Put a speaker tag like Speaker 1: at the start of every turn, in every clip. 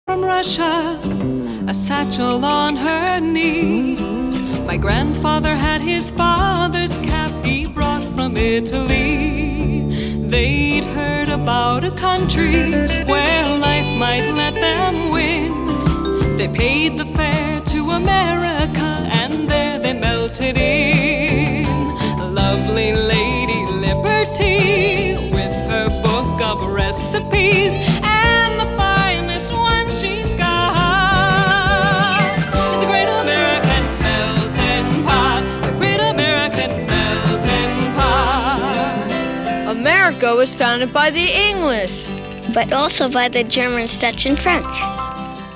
Speaker 1: from Russia, a satchel on her knee. My grandfather had his father's cap he brought from Italy. They'd heard about a country where life might let them win. They paid the fare to America and there they melted in. Lovely Lady Liberty with her book of recipes and the finest one she's got is the Great American Melting Pot, the Great American Melting Pot.
Speaker 2: America was founded by the English,
Speaker 3: but also by the Germans, Dutch, and French.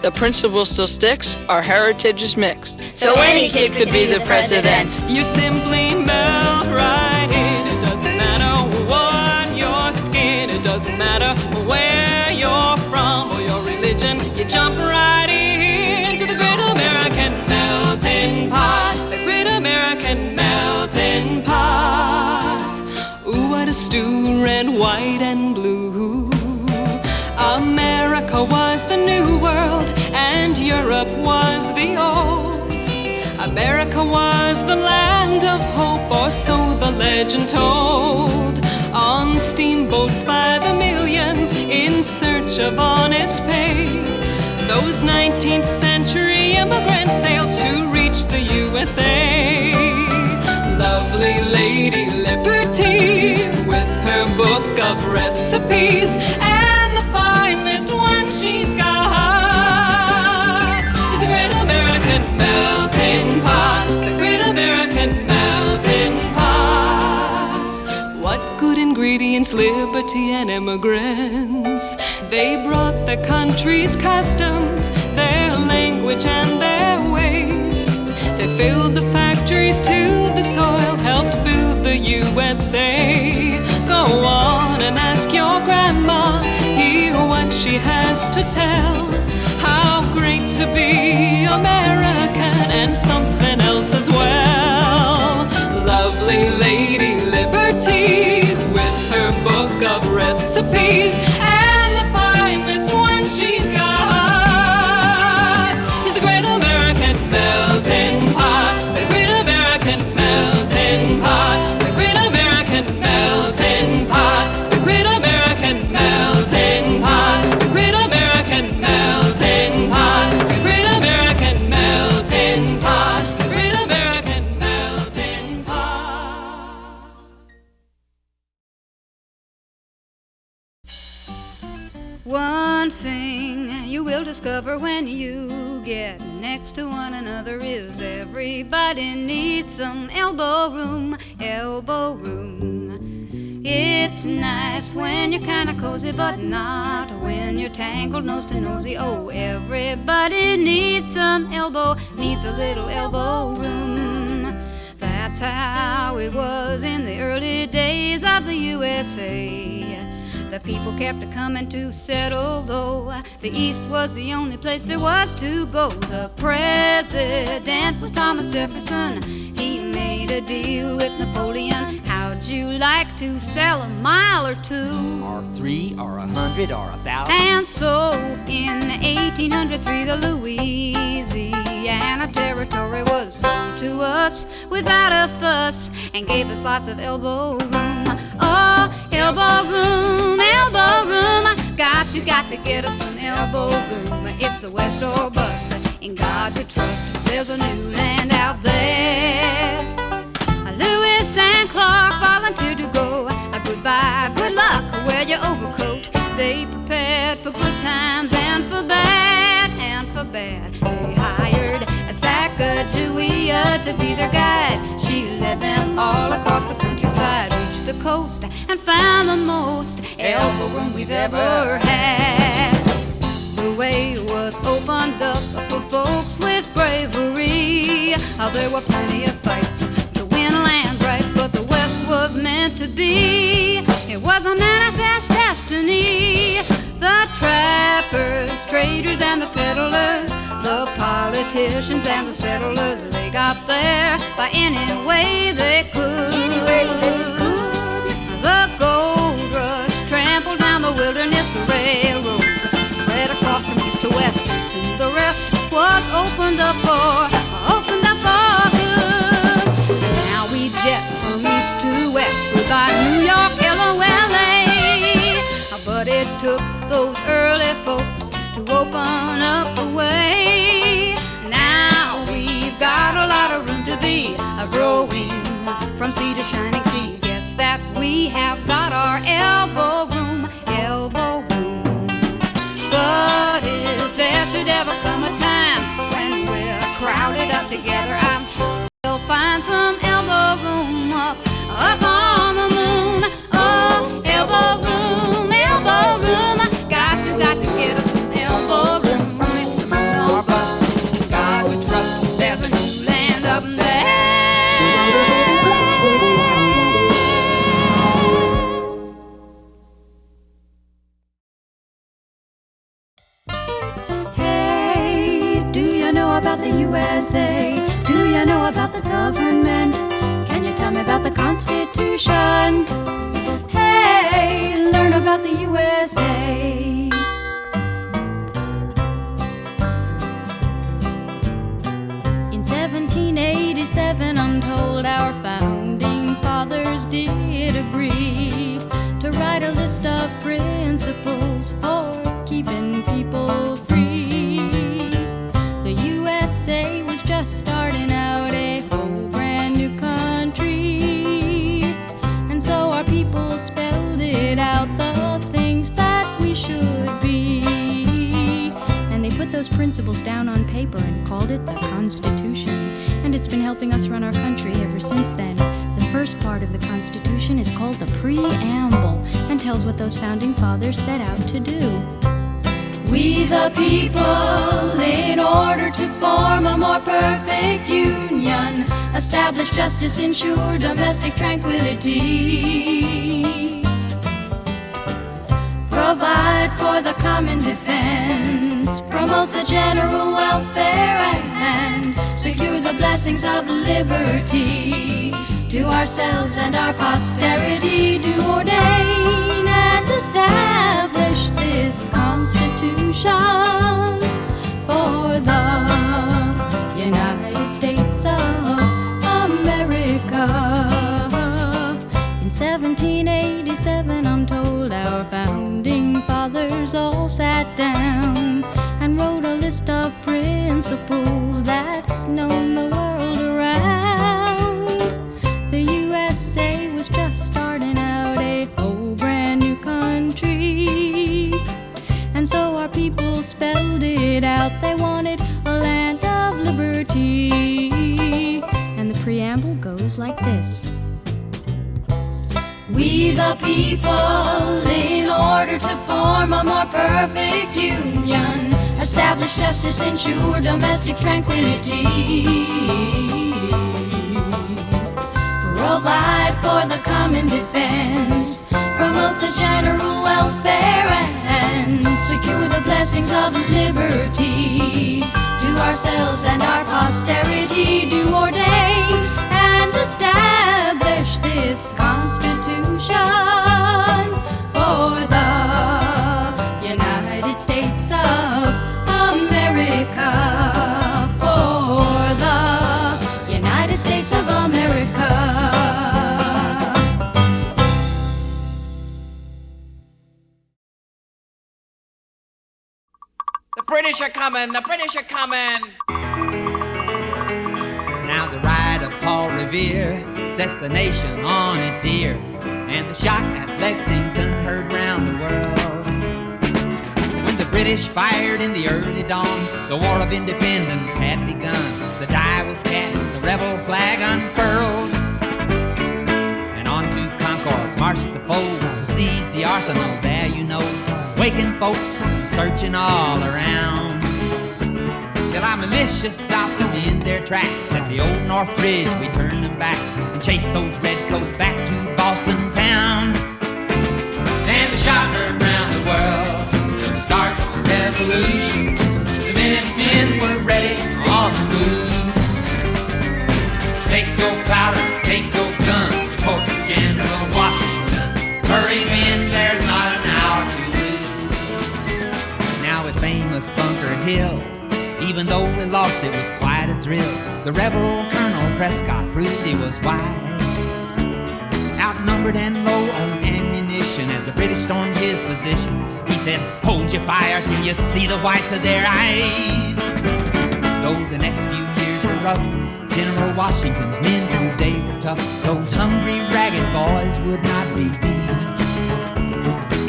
Speaker 2: The principle still sticks, our heritage is mixed. So any kid could be the president.
Speaker 1: You simply melt right in. It doesn't matter what your skin, it doesn't matter where you're from or your religion. You jump right into the Great American Melting Pot, the Great American Melting Pot. Ooh, what a stew, red, white, and blue. America was the new world and Europe was the old. America was the land of hope, or so the legend told. On steamboats by the millions in search of honest pay, those 19th century immigrants sailed to reach the USA. Lovely Lady Liberty with her book of recipes and the finest one she's got is the Great American Melting Pot, the Great American Melting Pot. What good ingredients, liberty, and immigrants. They brought the country's customs, their language, and their ways. They filled the factories to the soil, helped build the USA. Go on and ask your grandma, hear what she has to tell. How great to be American and something else as well. Lovely Lady Liberty with her book of recipes and the finest one she's got is the Great American Melting Pot, the Great American Melting Pot, the Great American Melting Pot, the Great American Melting Pot, the Great American Melting Pot, the Great American Melting Pot, the Great American Melting Pot.
Speaker 4: One thing you will discover when you get next to one another is everybody needs some elbow room, elbow room. It's nice when you're kinda cozy, but not when you're tangled nose to nosy. Oh, everybody needs some elbow, needs a little elbow room. That's how it was in the early days of the USA. The people kept a-coming to settle, though the East was the only place there was to go. The president was Thomas Jefferson. He made a deal with Napoleon. How'd you like to sell a mile or two?
Speaker 5: Or 3 or 100 or 1,000.
Speaker 4: And so in 1803 the Louisiana Territory was sold to us without a fuss and gave us lots of elbow room. Oh, elbow room, elbow room. Got to get us some elbow room. It's the West or bust. In God we trust. There's a new land out there. Lewis and Clark volunteered to go. Goodbye, good luck, wear your overcoat. They prepared for good times and for bad, and for bad. They hired a Sacagawea to be their guide. She led them all across the countryside, reached the coast, and found the most elbow room we've ever had. The way was opened up for folks with bravery. There were plenty of fights to win land rights, but the West was meant to be. It was a manifest destiny. The trappers, traders, and the peddlers, the politicians and the settlers, they got there by any way they could. The gold rush trampled down the wilderness, the railroads spread across from east to west. place, and the rest was opened up for good. Now we jet from east to west by New York, LOLA. But it took those early folks to open up the way. Now we've got a lot of room to be growing from sea to shining sea. Guess that we have got our elbow room. But if there should ever come a time when we're crowded up together, I'm sure we'll find some elbow room up on the moon. Oh, elbow room, got to get us some elbow room. It's the moon or bust. In God we trust. There's a new land up there.
Speaker 6: About the USA? Do you know about the government? Can you tell me about the Constitution? Hey, learn about the USA. In 1787, I'm told our founding fathers did agree to write a list of principles for keeping people free. USA was just starting out a whole brand new country, and so our people spelled it out, the things that we should be, and they put those principles down on paper and called it the Constitution, and it's been helping us run our country ever since then. The first part of the Constitution is called the Preamble and tells what those founding fathers set out to do. We the people, in order to form a more perfect union, establish justice, ensure domestic tranquility, provide for the common defense, promote the general welfare, and secure the blessings of liberty to ourselves and our posterity, do ordain and establish this Constitution for the United States of America. In 1787, I'm told our founding fathers all sat down and wrote a list of principles that's known the world around. The USA was just starting out a whole brand new country, and so our people spelled it out. They wanted a land of liberty, and the preamble goes like this. We the people, in order to form a more perfect union, establish justice, ensure domestic tranquility, provide for the common defense, promote the general welfare, and secure the blessings of liberty to ourselves and our posterity, do ordain and establish this Constitution for the United States of America, for the United States of America.
Speaker 5: The British are coming! The British are coming! Now the ride of Paul Revere set the nation on its ear, and the shot at Lexington heard round the world. When the British fired in the early dawn, the War of Independence had begun. The die was cast, the rebel flag unfurled, and on to Concord marched the foe to seize the arsenal. There you know, waking folks searching all around, till our militia stopped them in their tracks. At the old North Bridge we turned them back and chased those redcoats back to Boston town. And the shot heard round the world was the start of the revolution. The Minutemen were ready on the move. Take your powder, take your gun, report to General Washington. Hurry men, there's not an hour to lose. Now with famous bunker hill. Even though we lost, it was quite a thrill. The rebel Colonel Prescott proved he was wise. Outnumbered and low on ammunition, as the British stormed his position, he said, hold your fire till you see the whites of their eyes. Though the next few years were rough, General Washington's men proved they were tough. Those hungry, ragged boys would not be beat.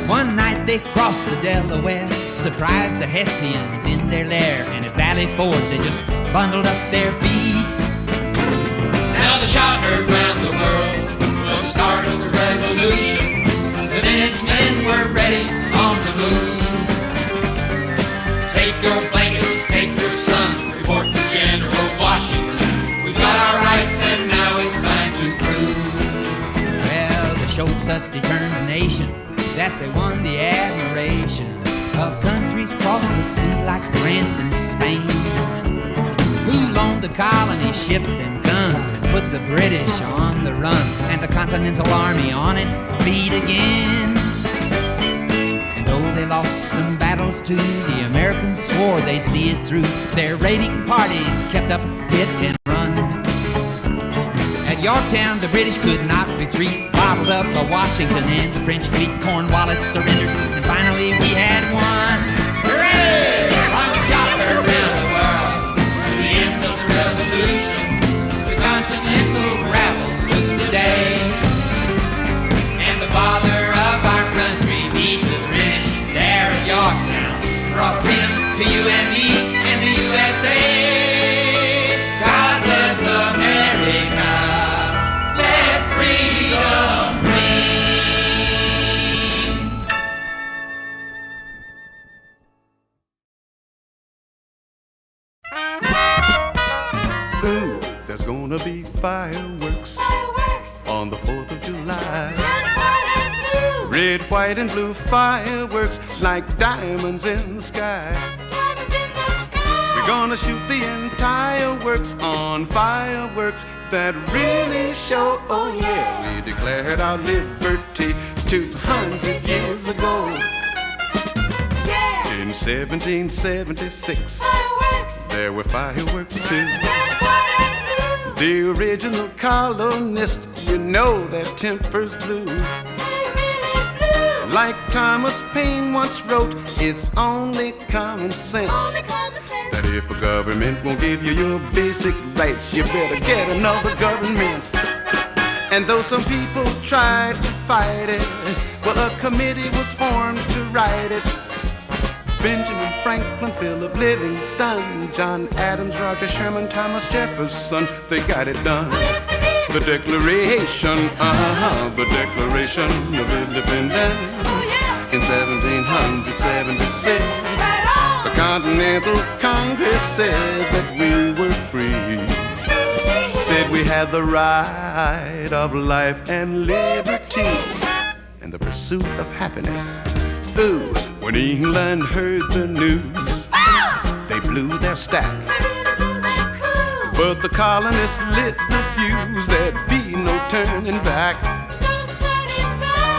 Speaker 5: One night they crossed the Delaware, surprised the Hessians in their lair, and at Valley Forge they just bundled up their feet. Now the shout heard round the world was the start of the revolution. The Minutemen were ready on the move. Take your blanket, take your son, report to General Washington. We've got our rights and now it's time to prove. Well, they showed such determination that they won the admiration of countries across the sea like France and Spain, who loaned the colony ships and guns and put the British on the run and the Continental Army on its feet again. And though they lost some battles too, the Americans swore they'd see it through. Their raiding parties kept up hit and run. At Yorktown the British could not retreat, bottled up by Washington and the French fleet. Cornwallis surrendered and finally we had won. Hooray! Long shot heard round the world to the end of the revolution. The Continental rabble took the day, and the father of our country beat the British there at Yorktown. Brought freedom to you and me and the USA. God bless America. Let freedom ring.
Speaker 7: Ooh, there's gonna be fireworks on the 4th of July. Red, white, and blue fireworks like diamonds in the sky. We're gonna shoot the entire works on fireworks that really show, oh yeah, we declared our liberty 200 years ago. In 1776, there were fireworks too. The original colonists, you know their tempers blew. Like Thomas Paine once wrote, it's only common sense that if a government won't give you your basic rights, you better get another government. And though some people tried to fight it, well, a committee was formed to write it. Benjamin Franklin, Philip Livingston, John Adams, Roger Sherman, Thomas Jefferson, they got it done. The Declaration, the Declaration of Independence in 1776. The Continental Congress said that we were free. Said we had the right of life and liberty and the pursuit of happiness. Ooh, when England heard the news, they blew their stack. But the colonists lit the fuse, there'd be no turning back.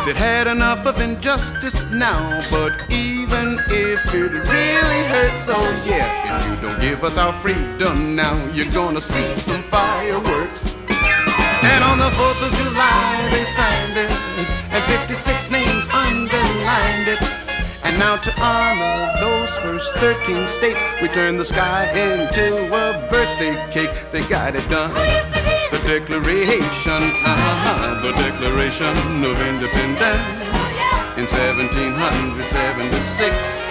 Speaker 7: They'd had enough of injustice now, but even if it really hurts, oh yeah, if you don't give us our freedom now, you're gonna see some fireworks. And on the 4th of July they signed it, and 56 names underlined it. And now to honor those first 13 states, we turned the sky into a birthday cake. They got it done. The Declaration, the Declaration of Independence in 1776.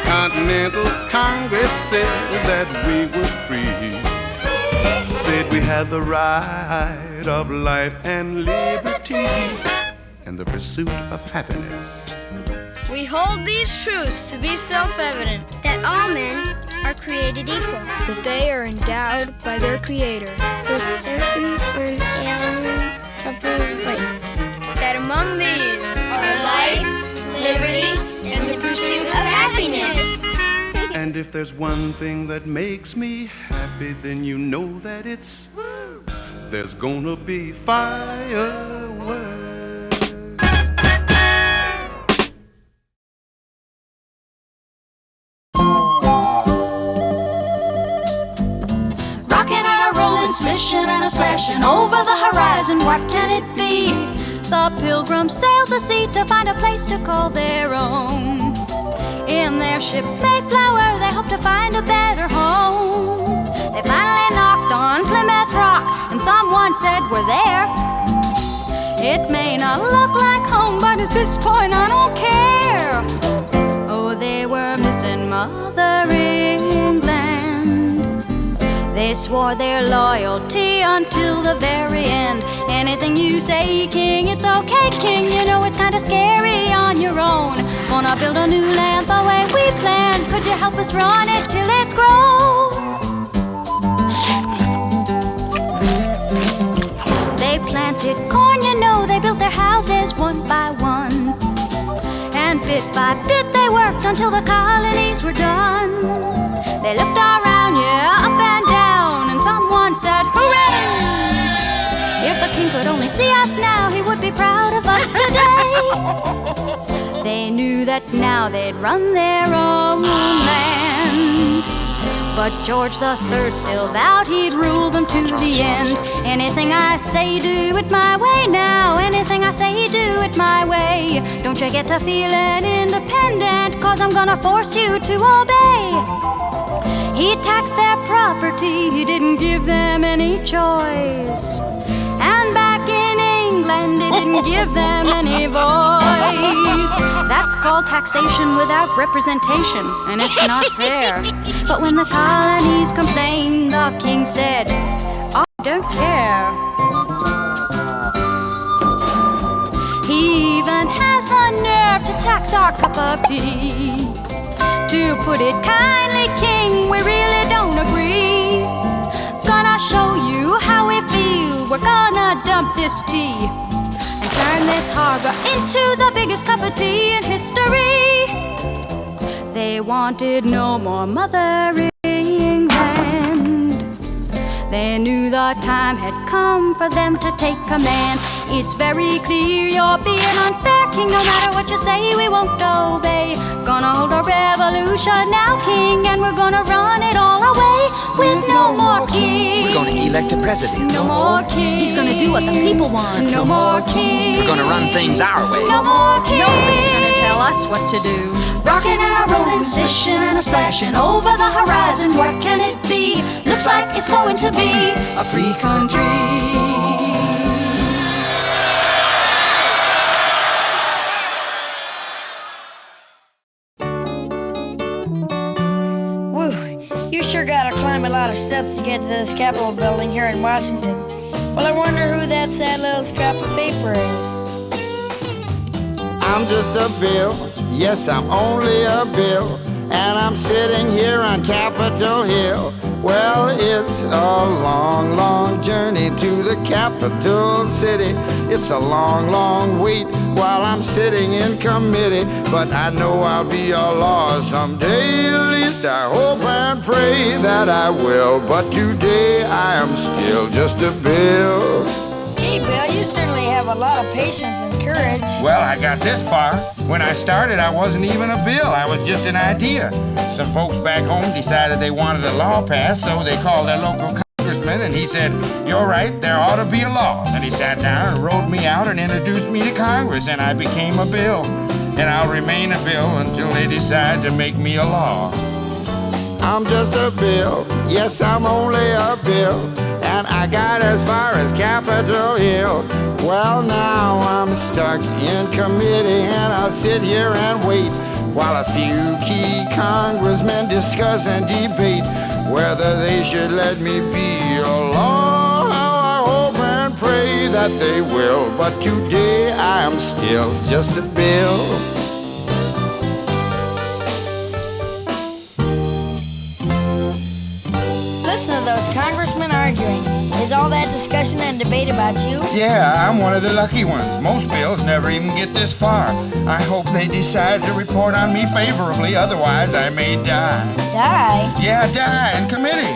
Speaker 7: Continental Congress said that we were free. Said we had the right of life and liberty and the pursuit of happiness.
Speaker 3: We hold these truths to be self-evident, that all men are created equal,
Speaker 8: that they are endowed by their Creator
Speaker 3: with certain unalienable rights,
Speaker 4: That among these are life, liberty, and the pursuit of happiness.
Speaker 7: And if there's one thing that makes me happy, then you know that it's there's gonna be fireworks.
Speaker 6: what can it be? The pilgrims sailed the sea to find a place to call their own. In their ship Mayflower, they hoped to find a better home. They finally knocked on Plymouth Rock, and someone said, we're there. It may not look like home, but at this point I don't care. Oh, they were missing Mother England. They swore their loyalty until the very end. Anything you say, King, it's okay, King. You know it's kinda scary on your own. Gonna build a new land the way we planned. Could you help us run it till it's grown? They planted corn, you know, they built their houses one by one. And bit by bit they worked until the colonies were done. They looked around, yeah, up and down, and someone said, hooray! If the king could only see us now, he would be proud of us today. They knew that now they'd run their own land. But George III still vowed he'd rule them to the end. Anything I say, do it my way now. Anything I say, do it my way. Don't you get to feeling independent, 'cause I'm gonna force you to obey. He taxed their property, he didn't give them any choice. And back in England, he didn't give them any voice. That's called taxation without representation, and it's not fair. But when the colonies complained, the king said, I don't care. He even has the nerve to tax our cup of tea. To put it kindly, King, we really don't agree. Gonna show you how we feel. We're gonna dump this tea and turn this harbor into the biggest cup of tea in history. They wanted no more Mother England. They knew the time had come for them to take command. It's very clear you're being unfair, King. No matter what you say, we won't obey. Gonna hold a revolution now, King, and we're gonna run it all away with no more king.
Speaker 9: We're gonna elect a president.
Speaker 6: No more king.
Speaker 8: He's gonna do what the people want.
Speaker 6: No more king.
Speaker 9: We're gonna run things our way.
Speaker 6: No more king.
Speaker 8: Nobody's gonna tell us what to do.
Speaker 6: Rocking and a rolling, splishing and a splashing over the horizon. What can it be? Looks like it's going to be a free country.
Speaker 10: You sure gotta climb a lot of steps to get to this Capitol building here in Washington. Well, I wonder who that sad little scrap of paper is.
Speaker 11: I'm just a bill, yes, I'm only a bill, and I'm sitting here on Capitol Hill. Well, it's a long, long journey to the capital city. It's a long, long wait while I'm sitting in committee, but I know I'll be a law someday. At least I hope and pray that I will, but today I am still just a bill.
Speaker 10: Gee, Bill, you certainly have a lot of patience and courage.
Speaker 11: Well, I got this far. When I started, I wasn't even a bill. I was just an idea. Some folks back home decided they wanted a law passed, so they called their local congressman, and he said, "You're right, there ought to be a law." And he sat down and wrote me out and introduced me to Congress, and I became a bill. And I'll remain a bill until they decide to make me a law. I'm just a bill. Yes, I'm only a bill. And I got as far as Capitol Hill. Well, now I'm stuck in committee, and I'll sit here and wait while a few key congressmen discuss and debate whether they should let me be a law. I hope and pray that they will, but today I am still just a bill.
Speaker 10: Listen to those congressmen arguing. Is all that discussion and debate about you?
Speaker 11: Yeah, I'm one of the lucky ones. Most bills never even get this far. I hope they decide to report on me favorably, otherwise I may die.
Speaker 10: Die?
Speaker 11: Yeah, die in committee.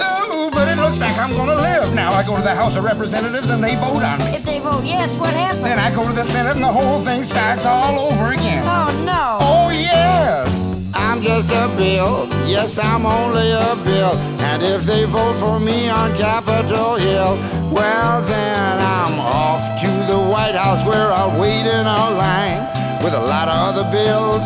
Speaker 11: Oh, but it looks like I'm gonna live. Now I go to the House of Representatives and they vote on me.
Speaker 10: If they vote yes, what happens?
Speaker 11: Then I go to the Senate and the whole thing starts all over again.
Speaker 10: Oh, no.
Speaker 11: Oh, yes. I'm just a a bill. Yes, I'm only a bill. And if they vote for me on Capitol Hill, well then I'm off to the White House where I'll wait in a line with a lot of other bills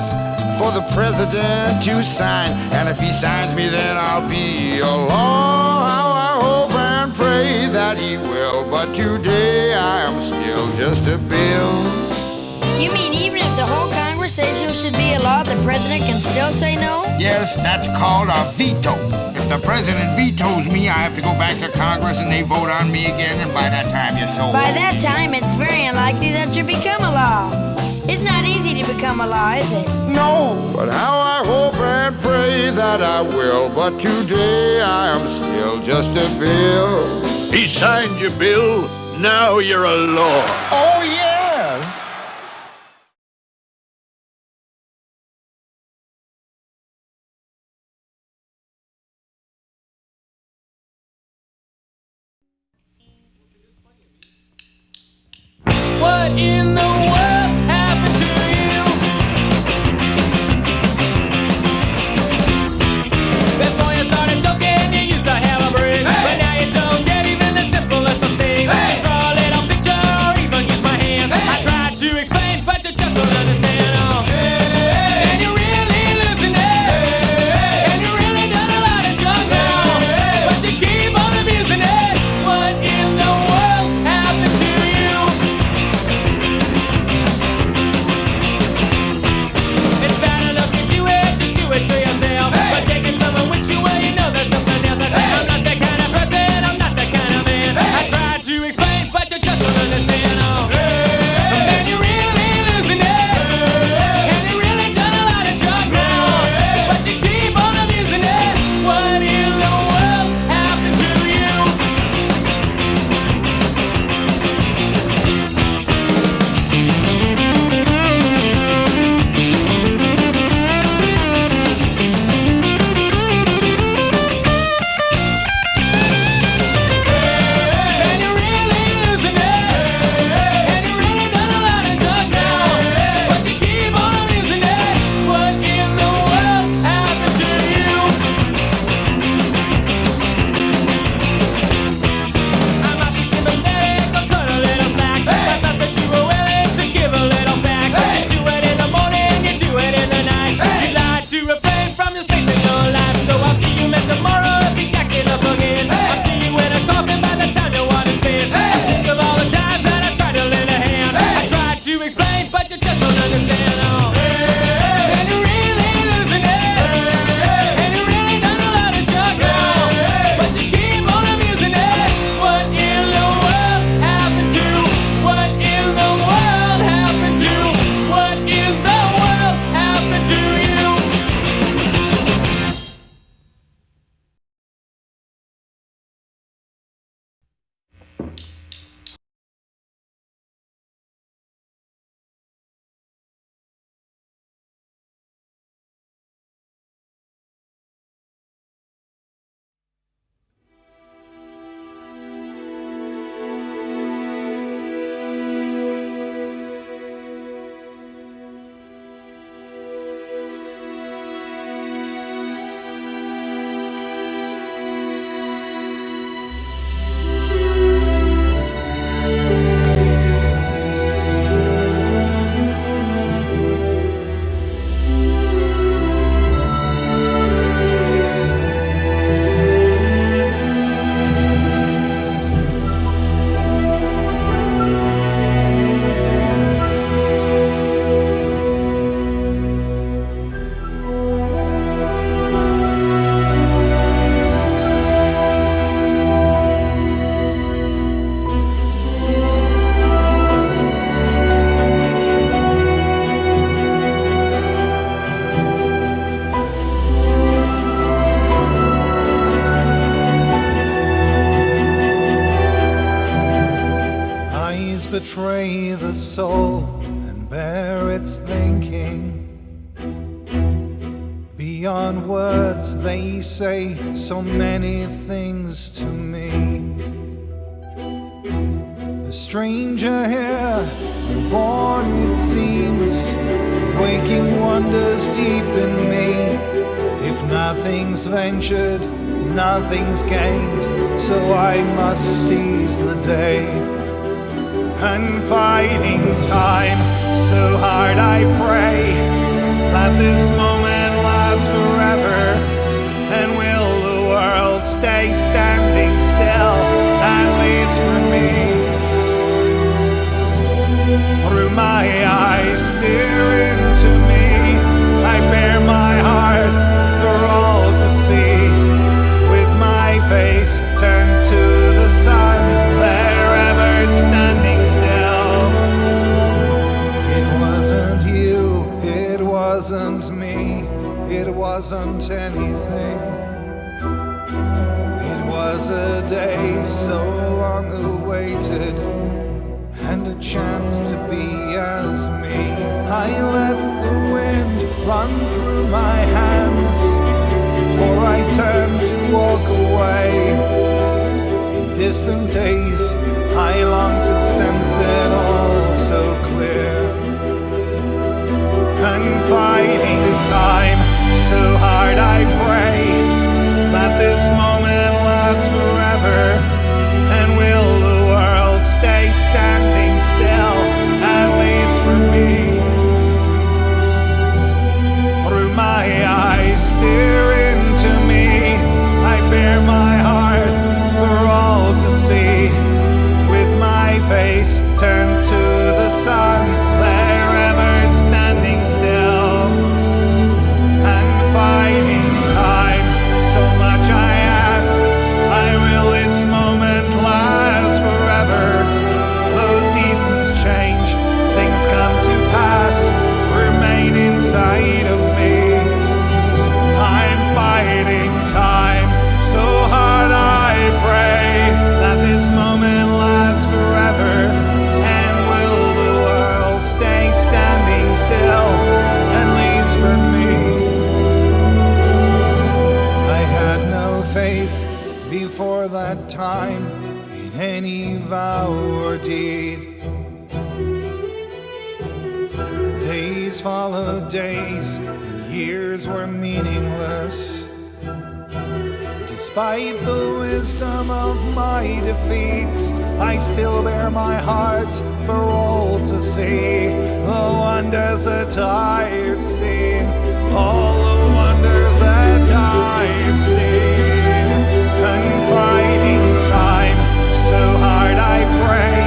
Speaker 11: for the president to sign. And if he signs me, then I'll be along. How I hope and pray that he will. But today I am still just a bill.
Speaker 10: You mean even if the whole Congress says you should be a law, the president can still say no?
Speaker 11: Yes, that's called a veto. If the president vetoes me, I have to go back to Congress and they vote on me again, and by that time you're so
Speaker 10: By
Speaker 11: old.
Speaker 10: that time, it's very unlikely that you become a law. It's not easy to become a law, is it?
Speaker 11: No, but how I hope and pray that I will. But today I am still just a bill.
Speaker 12: He signed your bill. Now you're a law.
Speaker 11: Oh, yes.
Speaker 1: What in the world happened to you? Before you started talking, you used to have a brain, but now you don't get even the simplest of things. Draw a little picture or even use my hands. I tried to explain, but you just don't understand. Oh. And you're really losing it. And you really done a lot of junk now, but you keep on abusing it. What in the world happened to you? It's bad enough to do it to yourself. But taking someone with you, well, you know there's something else. I say I'm not that kind of person, I'm not that kind of man. I tried to explain, but you just don't understand. Oh. Man, you're really losing it. And you really done a lot of junk now, but you keep on abusing it. What in the world happened to you? Man, you're really losing it. And you really done a lot of junk now, but you keep on abusing it. What in the world happened to you? I might be sympathetic or cut a little slack, but not that you were willing to give a little back. But you do it in the morning, you do it in the night. You lie to refrain from your space in your life. So I'll see you man tomorrow if you acting up again. I'll see you in a coffin by the time you want to spend. I think of all the times that I tried to lend a hand. I tried to explain, but you just don't understand. Oh. And you're really losing it. And you really done a lot of junk now, but you keep on abusing it. What in the world happened to? What in the world happened to? What in the world happened to you?
Speaker 13: betray the soul and bear its thinking. Beyond words they say so many things to me. A stranger here, reborn it seems, waking wonders deep in me. Nothing's ventured, nothing's gained, so I must seize the day. And fighting time, so hard I pray that this moment lasts forever. And will the world stay standing still, at least for me? Through my eyes, stare into me, I bare my heart for all to see. With my face turned to the sun, there ever standing still. It wasn't you, it wasn't me, it wasn't anything. It was a day so long awaited, and a chance to be as me. I let the wind run through my hands before I turned to walk away. In distant days, I long to sense it all so clear. And fighting time, so hard I pray that this moment lasts forever. And will the world stay standing still, at least for me? Through my eyes, stare into me, I bare my heart for all to see. With my face turned to the sun, there ever standing still. And fighting time, so much I ask, I will this moment last forever. Though seasons change, things come to pass, remain inside of me. I'm fighting time, so hard I pray that this moment lasts forever. And will the world stay standing still, at least for me? I had no faith before that time in any vow or deed. Days followed days, and years were meaningless. Despite the wisdom of my defeats, I still bear my heart for all to see. The wonders that I've seen, all the wonders that I've seen. And fighting time, so hard I pray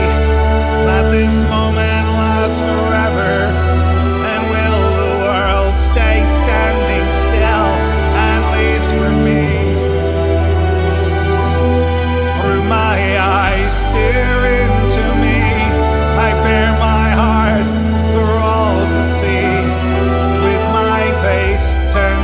Speaker 13: that this moment lasts forever. And will the world stay standing still, at least for me? Through my eyes, stare into me, I bare my heart for all to see. With my face turned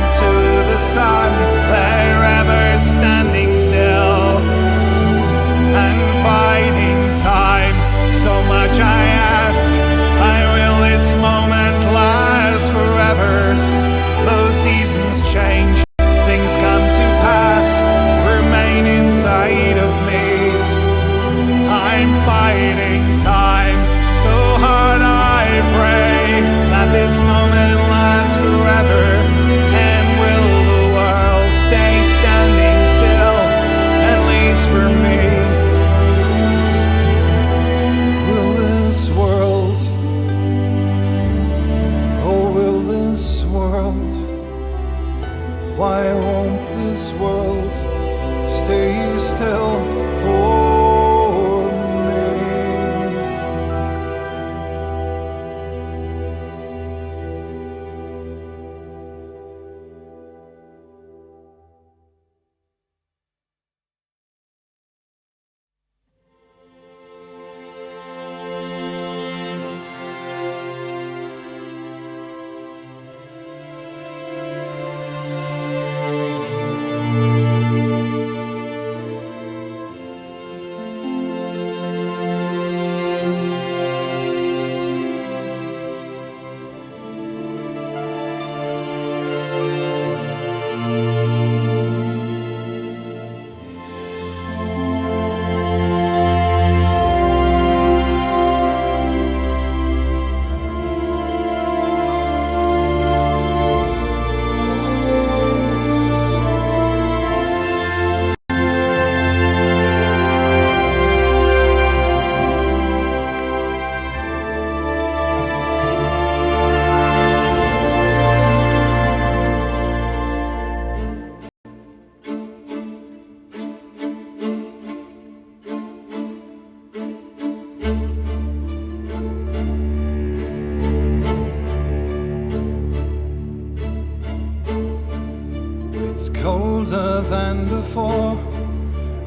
Speaker 13: colder than before.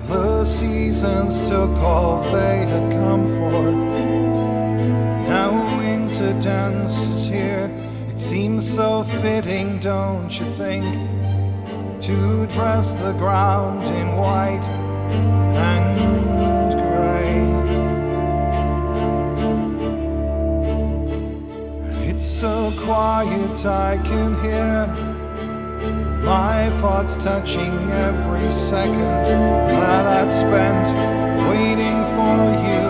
Speaker 13: The seasons took all they had come for. Now winter dances here. It seems so fitting, don't you think, to dress the ground in white and gray. It's so quiet I can hear my thoughts touching every second that I'd spent waiting for you.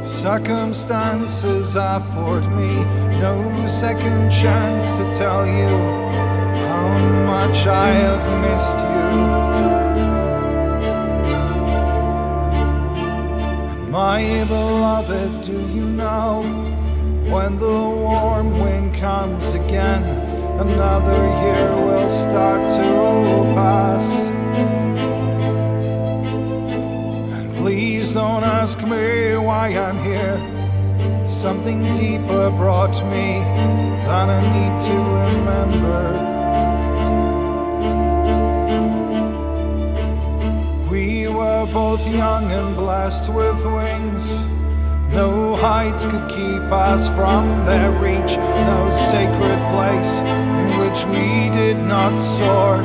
Speaker 13: Circumstances afford me no second chance to tell you how much I have missed you. My beloved, do you know, when the warm wind comes again, another year will start to pass? And please don't ask me why I'm here. Something deeper brought me than I need to remember. We were both young and blessed with wings. No heights could keep us from their reach, no sacred place in which we did not soar.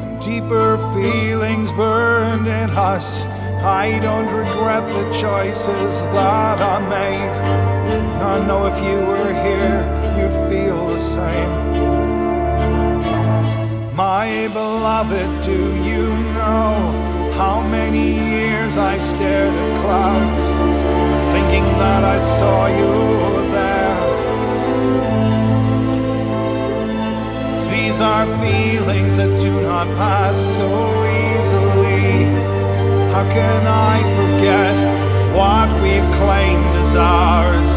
Speaker 13: And deeper feelings burned in us. I don't regret the choices that I made. And I know if you were here, you'd feel the same. My beloved, do you know how many years I've stared at clouds, thinking that I saw you there? These are feelings that do not pass so easily. How can I forget what we've claimed as ours?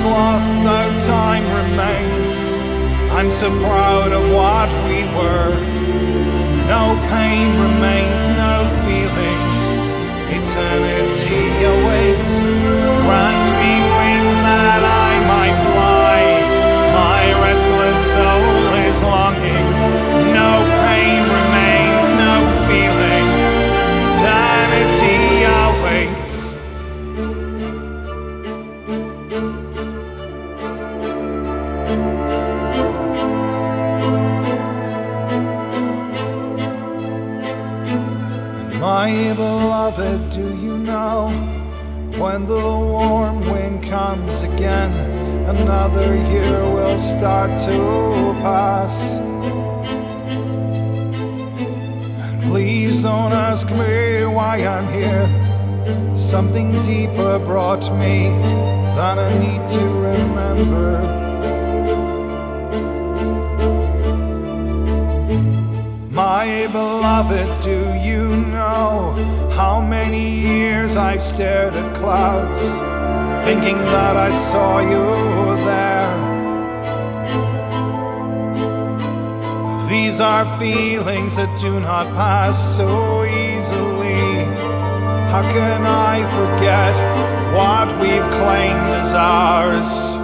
Speaker 13: Lost though time remains, I'm so proud of what we were. No pain remains, no feelings, eternity awaits. Grant me wings that I might fly, my restless soul is longing. No pain remains, no feeling, eternity awaits. My beloved, do you know, when the warm wind comes again, another year will start to pass? And please don't ask me why I'm here. Something deeper brought me than I need to remember. My beloved, do you know how many years I've stared at clouds, thinking that I saw you there? These are feelings that do not pass so easily. How can I forget what we've claimed as ours?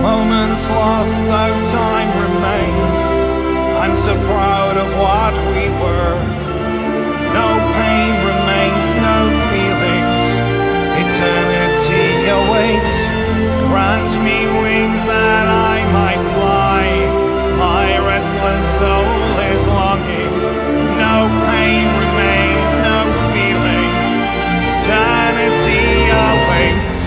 Speaker 13: Moments lost though time remains, I'm so proud of what we were. No pain remains, no feelings, eternity awaits. Grant me wings that I might fly, my restless soul is longing. No pain remains, no feeling, eternity awaits.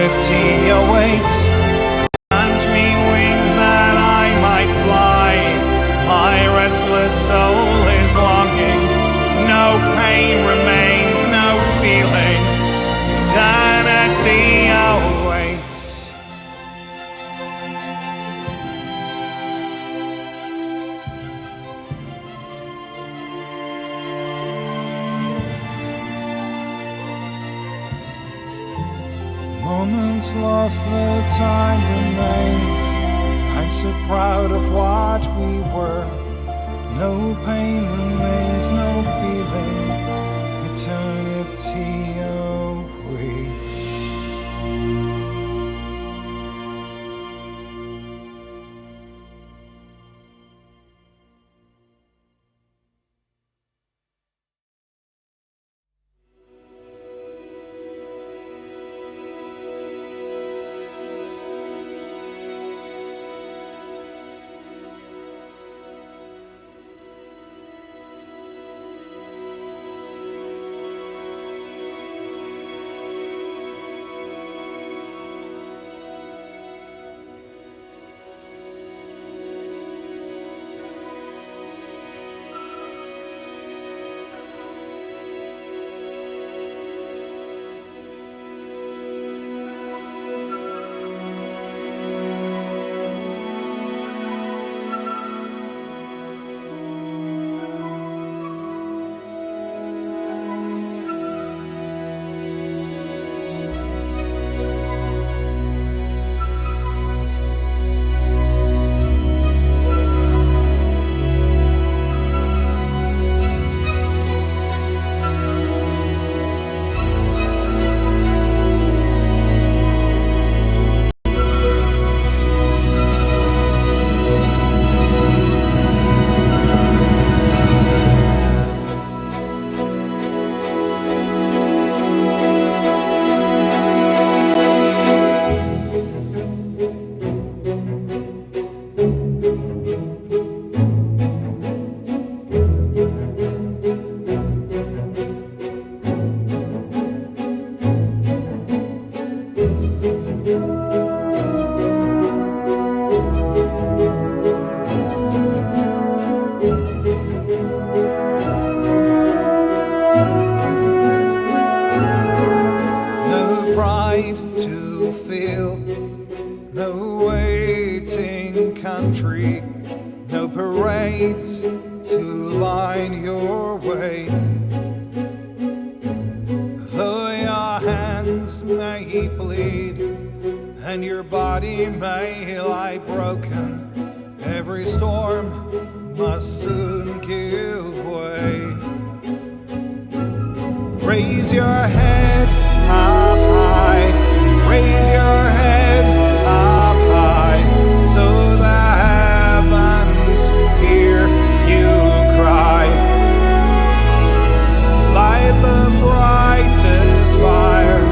Speaker 13: eternity awaits. Grant me wings that I might fly. My restless soul is longing. No pain remains, no feeling. Eternity awaits. Moments lost, the time remains. I'm so proud of what we were. No pain remains, no feeling. Eternity awaits. country, no parades to line your way. Though your hands may bleed and your body may lie broken, every storm must soon give way. Raise your head up high, raise your head up high, so the heavens hear you cry. Light the brightest fire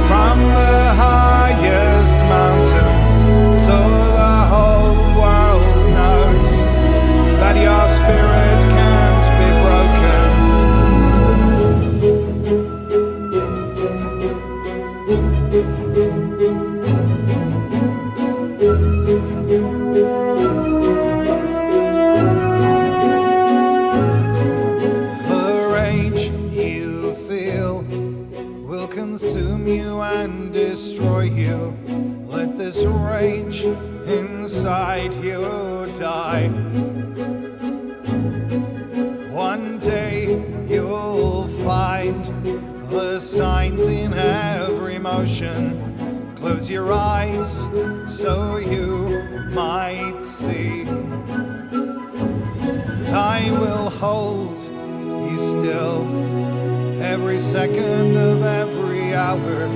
Speaker 13: from the highest mountain, so the whole world knows that your spirit can't be broken. The rage you feel will consume you and destroy you. Let this rage inside you die. One day you'll find the signs in every motion. Close your eyes so you might see. Time will hold you still every second of every hour.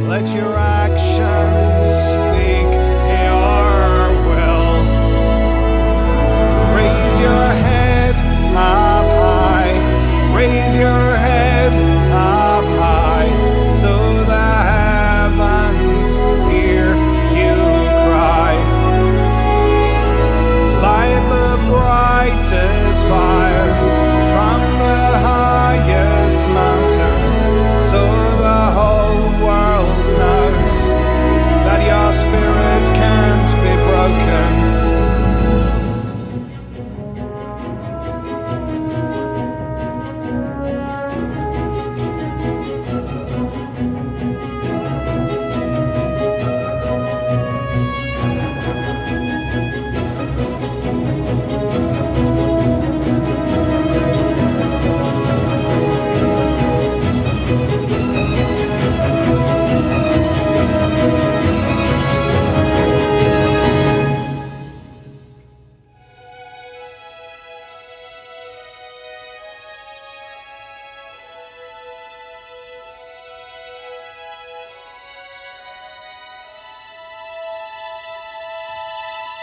Speaker 13: Let your actions speak your will. Raise your head up high, raise your head up high, so the heavens hear you cry. Light the brightest fire from the highest mountain, so the whole world knows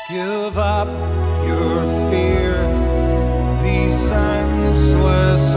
Speaker 13: Give up your fear, these senseless